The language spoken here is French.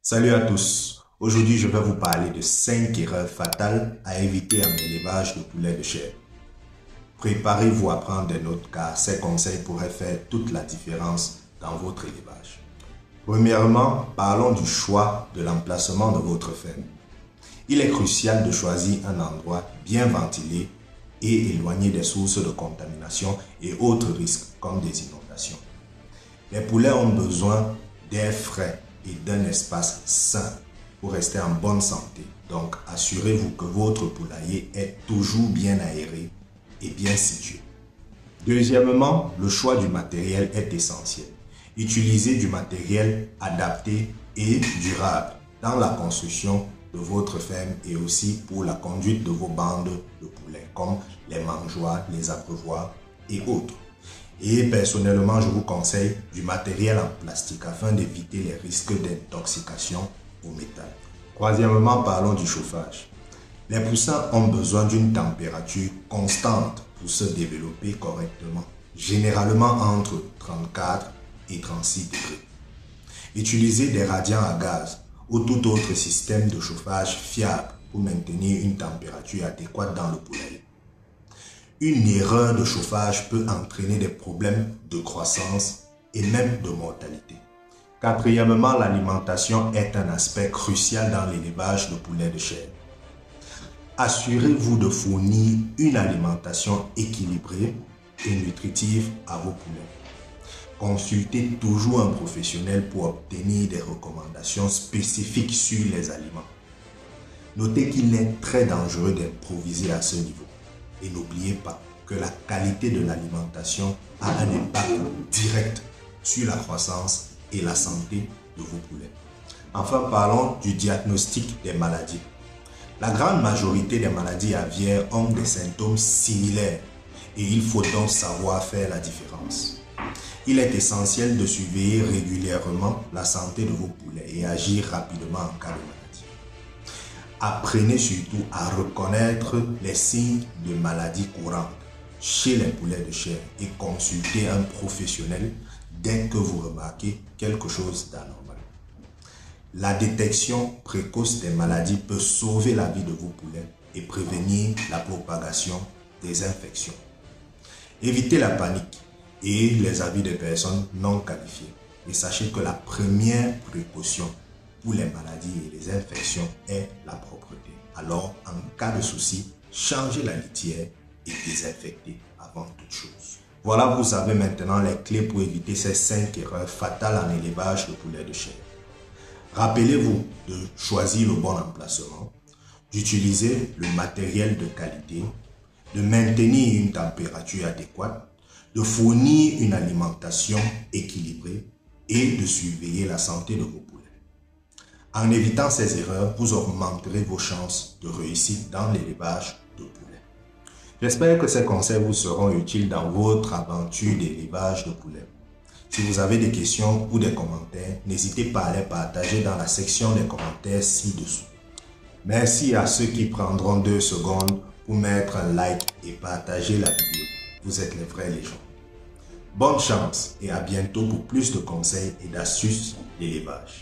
Salut à tous. Aujourd'hui, je vais vous parler de 5 erreurs fatales à éviter en élevage de poulets de chair. Préparez-vous à prendre des notes car ces conseils pourraient faire toute la différence dans votre élevage. Premièrement, parlons du choix de l'emplacement de votre ferme. Il est crucial de choisir un endroit bien ventilé et éloigné des sources de contamination et autres risques comme des inondations. Les poulets ont besoin d'air frais et d'un espace sain pour rester en bonne santé. Donc, assurez-vous que votre poulailler est toujours bien aéré et bien situé. Deuxièmement, le choix du matériel est essentiel. Utilisez du matériel adapté et durable dans la construction de votre ferme et aussi pour la conduite de vos bandes de poulets, comme les mangeoires, les abreuvoirs et autres. Et personnellement, je vous conseille du matériel en plastique afin d'éviter les risques d'intoxication au métal. Troisièmement, parlons du chauffage. Les poussins ont besoin d'une température constante pour se développer correctement, généralement entre 34 et 36 degrés. Utilisez des radiants à gaz ou tout autre système de chauffage fiable pour maintenir une température adéquate dans le poulailler. Une erreur de chauffage peut entraîner des problèmes de croissance et même de mortalité. Quatrièmement, l'alimentation est un aspect crucial dans l'élevage de poulets de chair. Assurez-vous de fournir une alimentation équilibrée et nutritive à vos poulets. Consultez toujours un professionnel pour obtenir des recommandations spécifiques sur les aliments. Notez qu'il est très dangereux d'improviser à ce niveau. Et n'oubliez pas que la qualité de l'alimentation a un impact direct sur la croissance et la santé de vos poulets. Enfin, parlons du diagnostic des maladies. La grande majorité des maladies aviaires ont des symptômes similaires et il faut donc savoir faire la différence. Il est essentiel de surveiller régulièrement la santé de vos poulets et agir rapidement en cas de maladie. Apprenez surtout à reconnaître les signes de maladies courantes chez les poulets de chair et consultez un professionnel dès que vous remarquez quelque chose d'anormal. La détection précoce des maladies peut sauver la vie de vos poulets et prévenir la propagation des infections. Évitez la panique et les avis des personnes non qualifiées. Et sachez que la première précaution pour les maladies et les infections est la propreté. Alors, en cas de souci, changez la litière et désinfectez avant toute chose. Voilà, vous savez maintenant les clés pour éviter ces 5 erreurs fatales en élevage de poulets de chair. Rappelez-vous de choisir le bon emplacement, d'utiliser le matériel de qualité, de maintenir une température adéquate, de fournir une alimentation équilibrée et de surveiller la santé de vos poulets. En évitant ces erreurs, vous augmenterez vos chances de réussite dans l'élevage de poulets. J'espère que ces conseils vous seront utiles dans votre aventure d'élevage de poulets. Si vous avez des questions ou des commentaires, n'hésitez pas à les partager dans la section des commentaires ci-dessous. Merci à ceux qui prendront 2 secondes pour mettre un like et partager la vidéo. Vous êtes les vrais légendes. Bonne chance et à bientôt pour plus de conseils et d'astuces d'élevage.